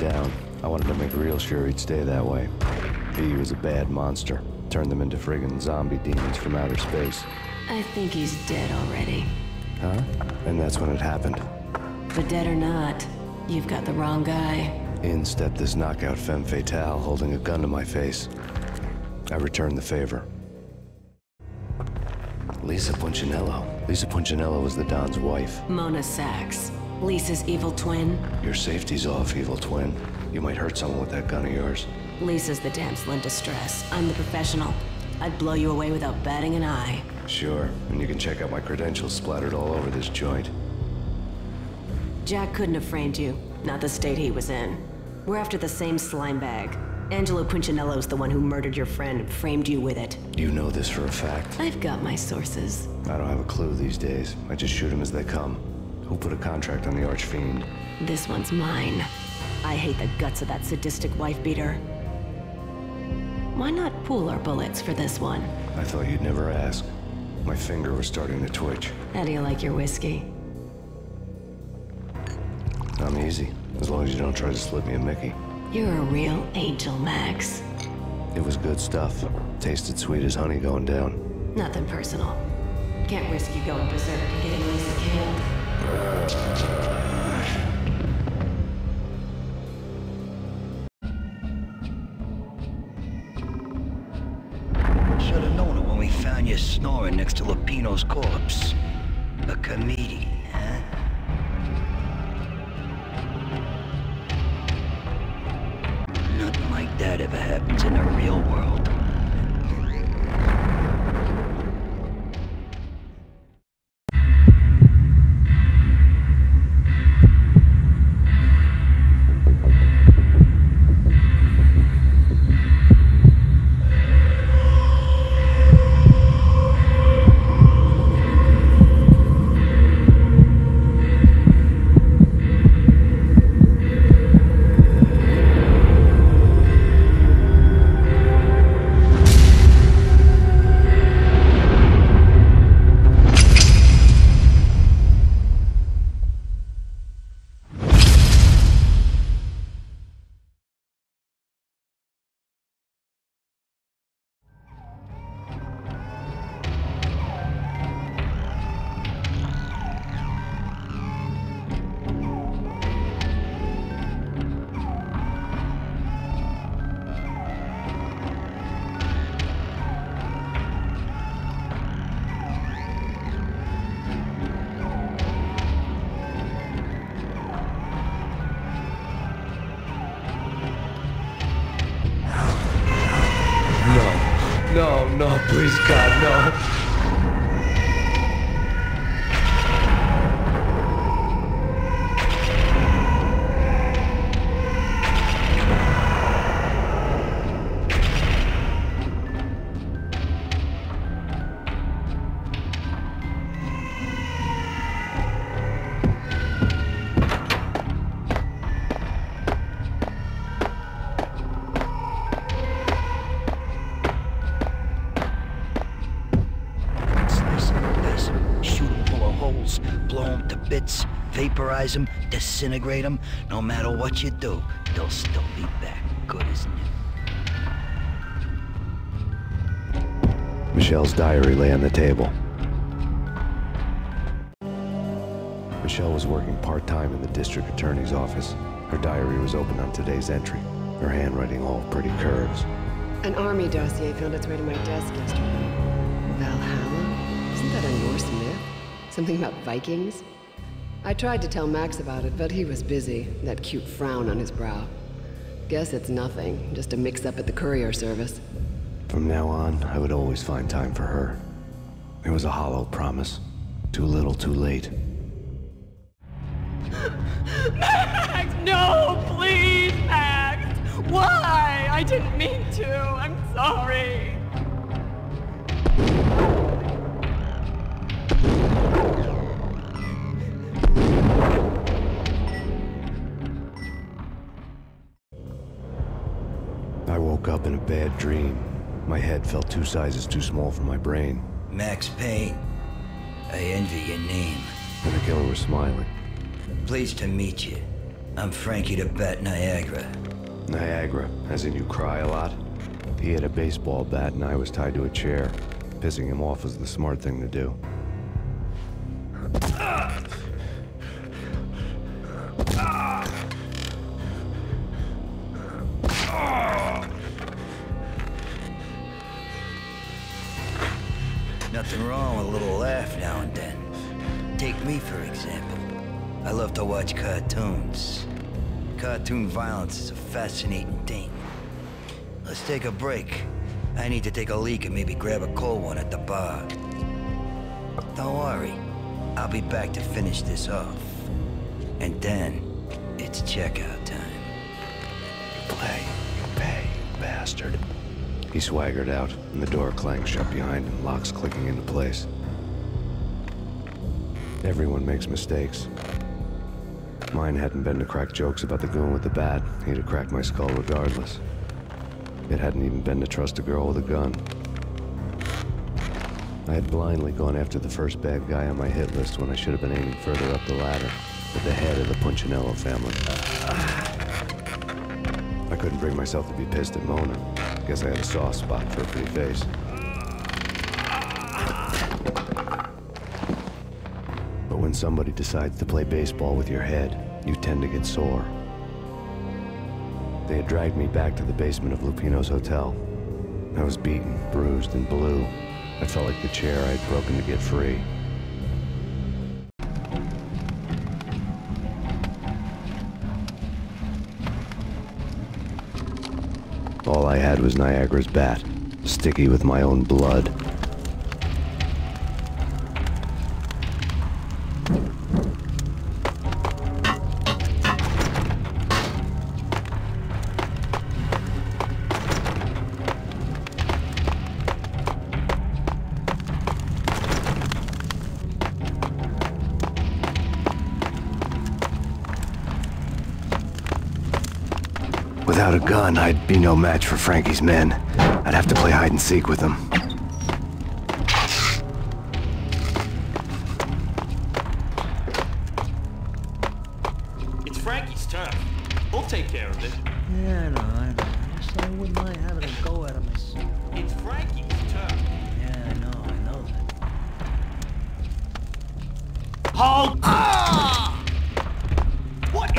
down. I wanted to make real sure he'd stay that way. V was a bad monster. Turned them into friggin' zombie demons from outer space. I think he's dead already. Huh? And that's when it happened. But dead or not, you've got the wrong guy. In stepped this knockout femme fatale, holding a gun to my face. I returned the favor. Lisa Punchinello. Lisa Punchinello was the Don's wife. Mona Sachs. Lisa's evil twin. Your safety's off, evil twin. You might hurt someone with that gun of yours. Lisa's the damsel in distress. I'm the professional. I'd blow you away without batting an eye. Sure, and you can check out my credentials splattered all over this joint. Jack couldn't have framed you. Not the state he was in. We're after the same slime bag. Angelo Punchinello's the one who murdered your friend and framed you with it. You know this for a fact. I've got my sources. I don't have a clue these days. I just shoot them as they come. Who put a contract on the archfiend? This one's mine. I hate the guts of that sadistic wife-beater. Why not pool our bullets for this one? I thought you'd never ask. My finger was starting to twitch. How do you like your whiskey? I'm easy, as long as you don't try to slip me a Mickey. You're a real angel, Max. It was good stuff. Tasted sweet as honey going down. Nothing personal. Can't risk you going berserk and getting Lisa killed. Should've known it when we found you snoring next to Lupino's corpse. A comedian, huh? Nothing like that ever happens in the real world. No, please, God, no. Vaporize them, disintegrate them. No matter what you do, they'll still be back good as new. Michelle's diary lay on the table. Michelle was working part-time in the district attorney's office. Her diary was open on today's entry, her handwriting all pretty curves. An army dossier found its way to my desk yesterday. Valhalla? Isn't that a Norse myth? Something about Vikings? I tried to tell Max about it, but he was busy, that cute frown on his brow. Guess it's nothing, just a mix-up at the courier service. From now on, I would always find time for her. It was a hollow promise. Too little, too late. Max, no, please, Max! Why? I didn't mean to. I'm sorry. I woke up in a bad dream. My head felt 2 sizes too small for my brain. Max Payne, I envy your name. And the killer was smiling. Pleased to meet you. I'm Frankie the Bat Niagara. Niagara, as in you cry a lot? He had a baseball bat and I was tied to a chair. Pissing him off was the smart thing to do. Nothing wrong with a little laugh now and then. Take me, for example. I love to watch cartoons. Cartoon violence is a fascinating thing. Let's take a break. I need to take a leak and maybe grab a cold one at the bar. Don't worry. I'll be back to finish this off. And then, it's checkout time. You play, you pay, you bastard. He swaggered out, and the door clanged shut behind him, locks clicking into place. Everyone makes mistakes. Mine hadn't been to crack jokes about the goon with the bat. He'd have cracked my skull regardless. It hadn't even been to trust a girl with a gun. I had blindly gone after the first bad guy on my hit list when I should have been aiming further up the ladder, at the head of the Punchinello family. I couldn't bring myself to be pissed at Mona. Guess I had a soft spot for a pretty face. But when somebody decides to play baseball with your head, you tend to get sore. They had dragged me back to the basement of Lupino's hotel. I was beaten, bruised, and blue. I felt like the chair I had broken to get free. All I had was Niagara's bat, sticky with my own blood. Without a gun, I'd be no match for Frankie's men. I'd have to play hide and seek with them. It's Frankie's turn. We'll take care of it. Yeah, I know. Just I wouldn't mind having a go at him myself. It's Frankie's turn. Yeah, I know that. Halt! Ah! What?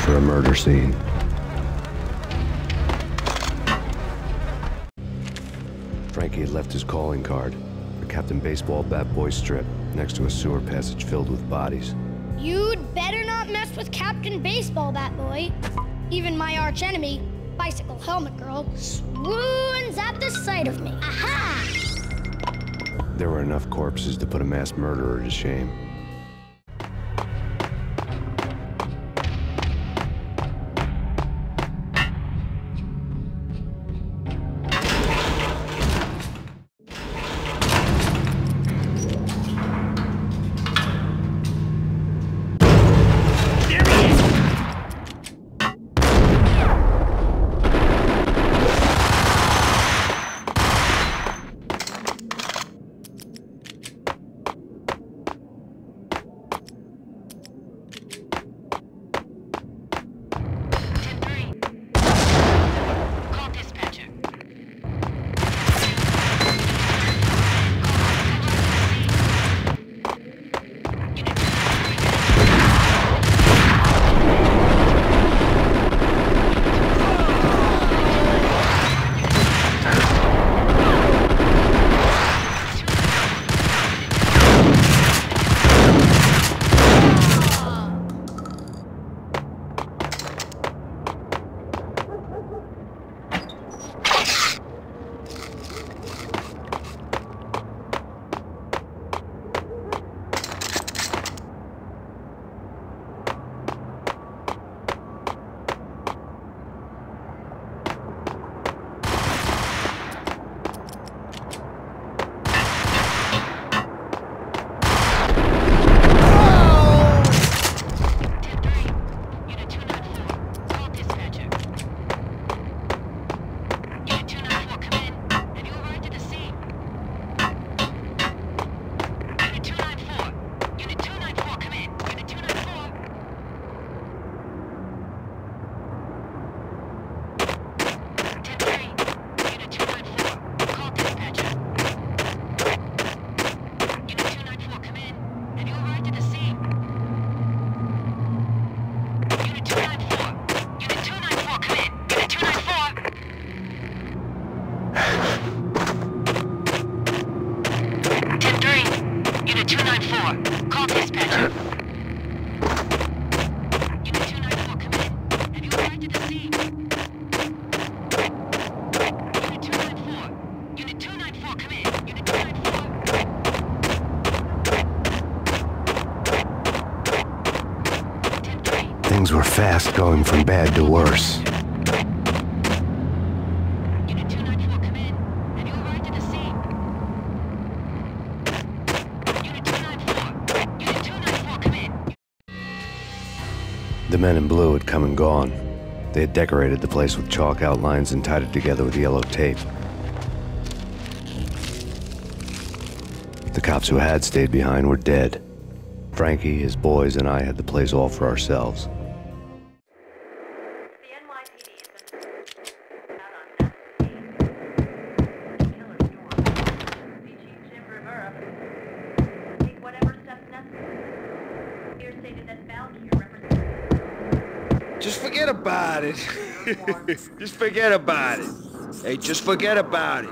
For a murder scene. Frankie had left his calling card, a Captain Baseball bat boy strip, next to a sewer passage filled with bodies. You'd better not mess with Captain Baseball Bat Boy. Even my archenemy, Bicycle Helmet Girl, swoons at the sight of me. Aha! There were enough corpses to put a mass murderer to shame. 294. Call dispatcher. Unit 294, come in. Have you arrived at the scene? Unit 294. Unit 294, come in. Unit 294. Things were fast going from bad to worse. Unit 294, come in. Have you arrived at the scene? Unit 294. Unit 294, come in. The men in blue had come and gone. They had decorated the place with chalk outlines and tied it together with yellow tape. The cops who had stayed behind were dead. Frankie, his boys, and I had the place all for ourselves. Just forget about it. Just forget about it. Hey, just forget about it.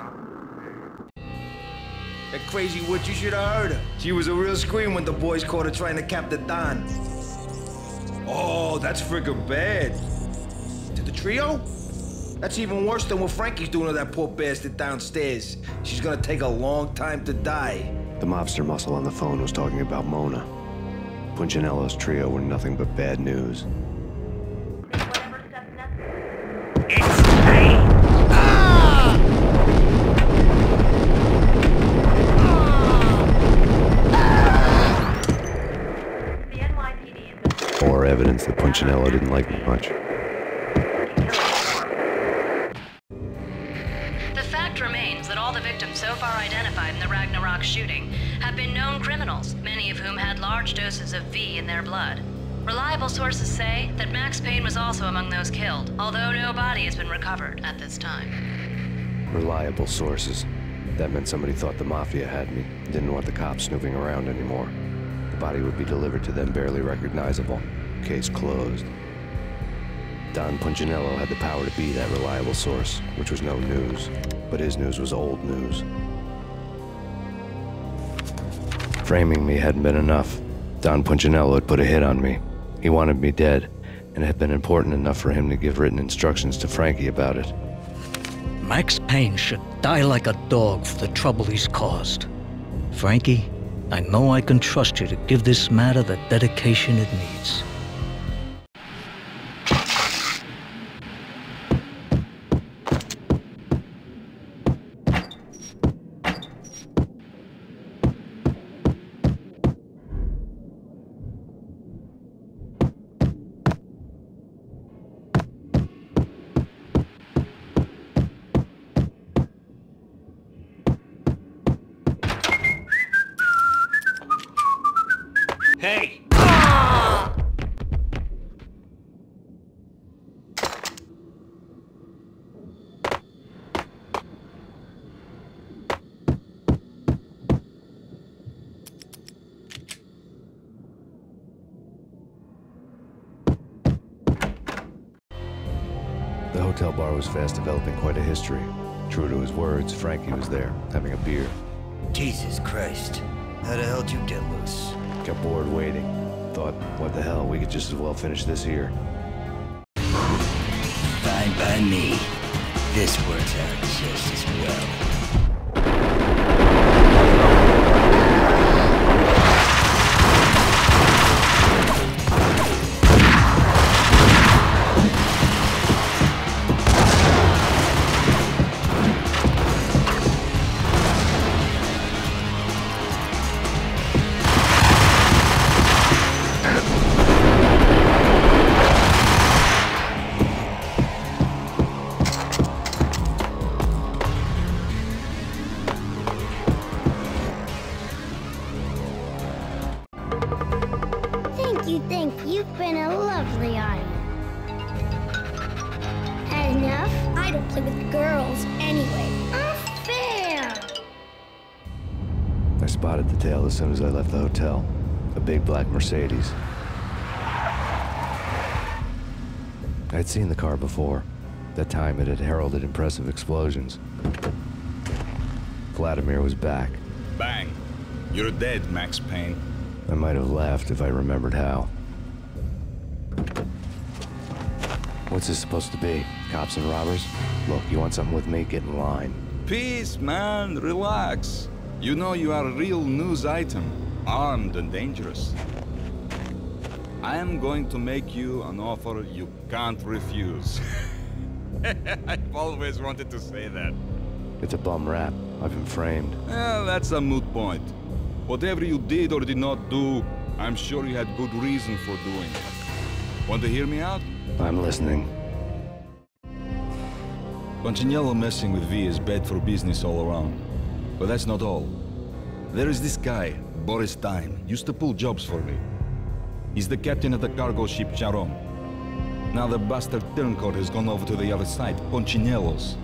That crazy witch, you should have heard her. She was a real scream when the boys caught her trying to cap the Don. Oh, that's friggin' bad. To the trio? That's even worse than what Frankie's doing to that poor bastard downstairs. She's gonna take a long time to die. The mobster muscle on the phone was talking about Mona. Punchinello's trio were nothing but bad news. It's Payne! More evidence that Punchinello didn't like me much. The fact remains that all the victims so far identified in the Ragnarok shooting have been known criminals, many of whom had large doses of V in their blood. Reliable sources say that Max Payne was also among those killed, although no body has been recovered at this time. Reliable sources. That meant somebody thought the Mafia had me, didn't want the cops snooping around anymore. The body would be delivered to them barely recognizable. Case closed. Don Punchinello had the power to be that reliable source, which was no news. But his news was old news. Framing me hadn't been enough. Don Punchinello had put a hit on me. He wanted me dead, and it had been important enough for him to give written instructions to Frankie about it. Max Payne should die like a dog for the trouble he's caused. Frankie, I know I can trust you to give this matter the dedication it needs. Hey! The hotel bar was fast developing quite a history. True to his words, Frankie was there, having a beer. Jesus Christ. How the hell did you get loose? Got bored waiting. Thought, what the hell, we could just as well finish this here. Fine by me. This works out just as well. Thank you. You've been a lovely island. Had enough? I don't play with girls anyway. Unfair! I spotted the tail as soon as I left the hotel. A big black Mercedes. I'd seen the car before. That time it had heralded impressive explosions. Vladimir was back. Bang. You're dead, Max Payne. I might have laughed if I remembered how. What's this supposed to be? Cops and robbers? Look, you want something with me? Get in line. Peace, man. Relax. You know you are a real news item. Armed and dangerous. I am going to make you an offer you can't refuse. I've always wanted to say that. It's a bum rap. I've been framed. Well, that's a moot point. Whatever you did or did not do, I'm sure you had good reason for doing it. Want to hear me out? I'm listening. Punchinello messing with V is bad for business all around. But that's not all. There is this guy, Boris Dime, used to pull jobs for me. He's the captain of the cargo ship Charon. Now the bastard turncoat has gone over to the other side, Punchinello's.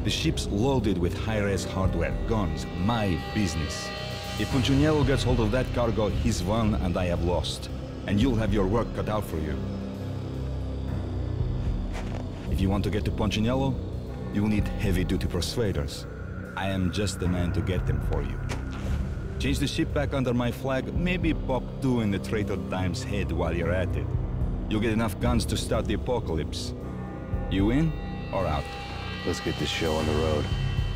The ship's loaded with high-res hardware, guns, my business. If Punchinello gets hold of that cargo, he's won and I have lost. And you'll have your work cut out for you. If you want to get to Punchinello, you will need heavy-duty persuaders. I am just the man to get them for you. Change the ship back under my flag, maybe pop 2 in the traitor Dime's head while you're at it. You'll get enough guns to start the apocalypse. You in or out? Let's get this show on the road.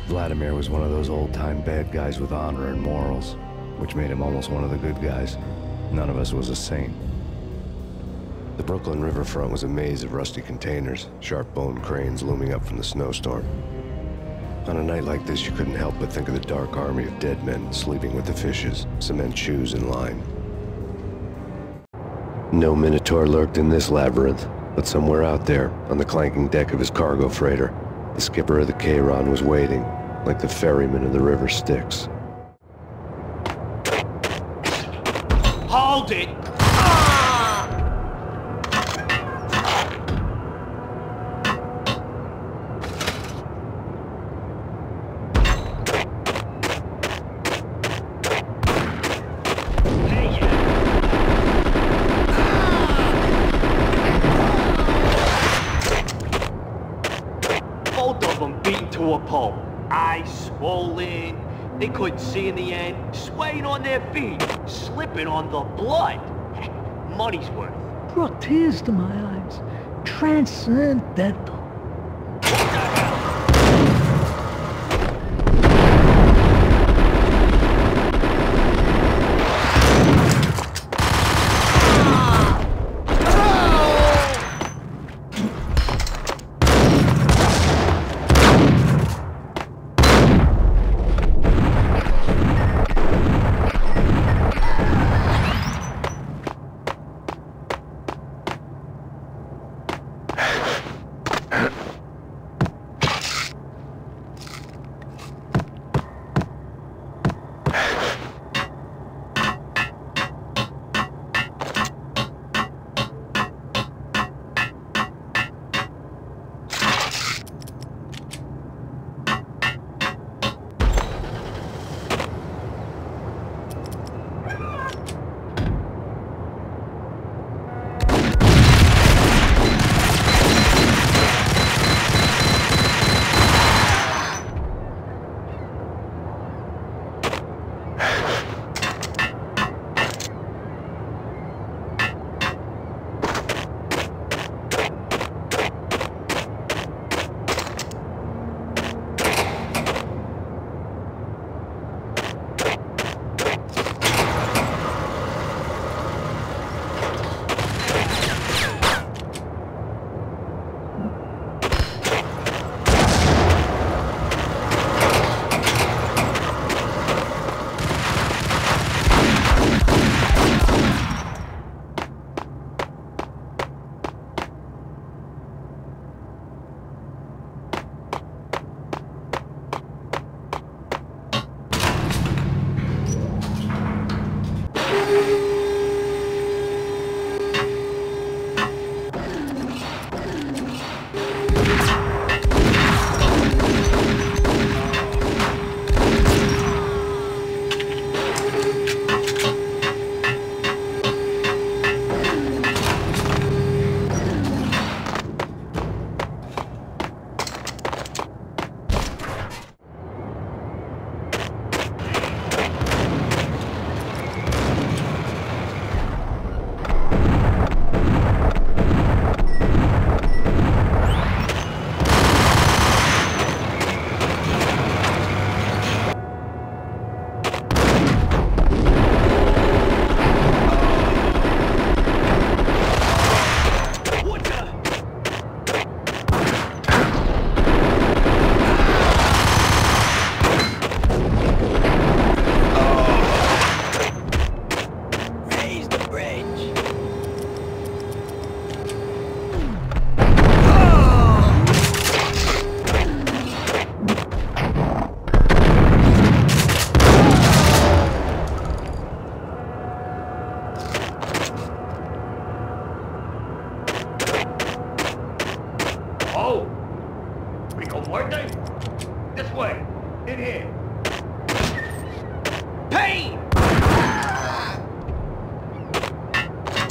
Vladimir was one of those old-time bad guys with honor and morals, which made him almost one of the good guys. None of us was a saint. The Brooklyn riverfront was a maze of rusty containers, sharp-boned cranes looming up from the snowstorm. On a night like this, you couldn't help but think of the dark army of dead men sleeping with the fishes, cement shoes in line. No Minotaur lurked in this labyrinth, but somewhere out there, on the clanking deck of his cargo freighter, the skipper of the Chiron was waiting, like the ferryman of the river Styx. Hold it! To a pulp. Eyes swollen. They couldn't see in the end. Swaying on their feet. Slipping on the blood. Money's worth. Brought tears to my eyes. Transcendental.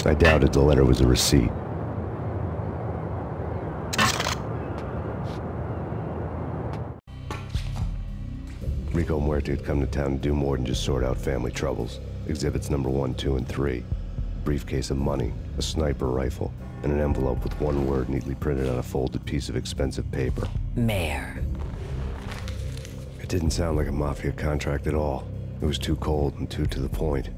I doubted the letter was a receipt. Rico Muerte had come to town to do more than just sort out family troubles. Exhibits number 1, 2, and 3. Briefcase of money, a sniper rifle, and an envelope with one word neatly printed on a folded piece of expensive paper. Mayor. It didn't sound like a Mafia contract at all. It was too cold and too to the point.